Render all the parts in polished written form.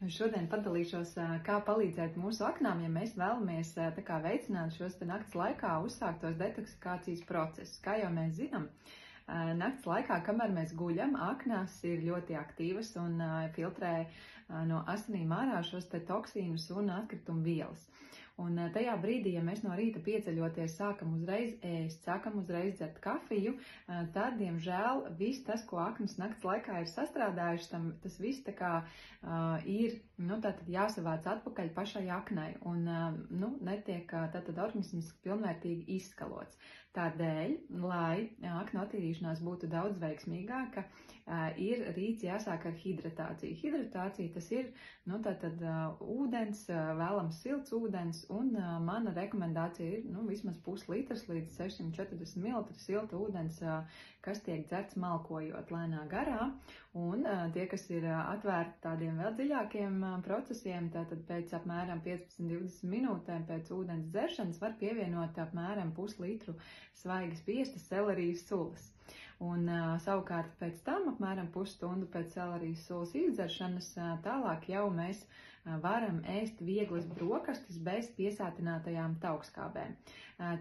Šodien padalīšos, kā palīdzēt mūsu aknām, ja mēs vēlamies tā kā veicināt šos te nakts laikā uzsāktos detoksikācijas procesus. Kā jau mēs zinām, nakts laikā, kamēr mēs guļam, aknas ir ļoti aktīvas un filtrē no asinīm ārā šos te toksīnus un atkritumu vielas. Un tajā brīdī, ja mēs no rīta pieceļoties sākam uzreiz ēst, sākam uzreiz dzert kafiju, tad, diemžēl, viss tas, ko aknas nakts laikā ir sastrādājuši, tas viss tā kā ir, tātad jāsavāc atpakaļ pašai aknai un, netiek tātad organisms pilnvērtīgi izskalots. Tādēļ, lai aknu attīrīšanās būtu daudz veiksmīgāka, ir rīts jāsāk ar hidratāciju. Hidratācija tas ir, tātad ūdens, vēlams silts ūdens, un mana rekomendācija ir, vismaz puslitrs līdz 640 ml silta ūdens, kas tiek dzerts malkojot lēnā garā, un tie, kas ir atvērti tādiem vēl dziļākiem procesiem, tātad pēc apmēram 15-20 minūtēm pēc ūdens dzeršanas var pievienot apmēram puslitru svaigas spiestas selerijas sulas. Un savukārt pēc tam, apmēram pusstundu pēc selerijas sulas izdzeršanas, tālāk jau mēs varam ēst vieglas brokastis bez piesātinātajām taukskābēm.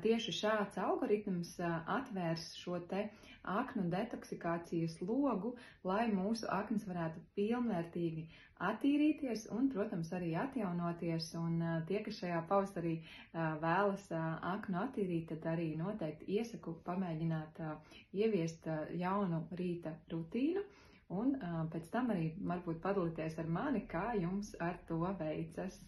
Tieši šāds algoritms atvērs šo te aknu detoksikācijas logu, lai mūsu aknas varētu pilnvērtīgi attīrīties un, protams, arī atjaunoties. Un tie, kas šajā pavasarī vēlas aknu attīrīt, tad arī noteikti iesaku pamēģināt ieviest jaunu rīta rutīnu. Un pēc tam arī varbūt padalīties ar mani, kā jums ar to veicas.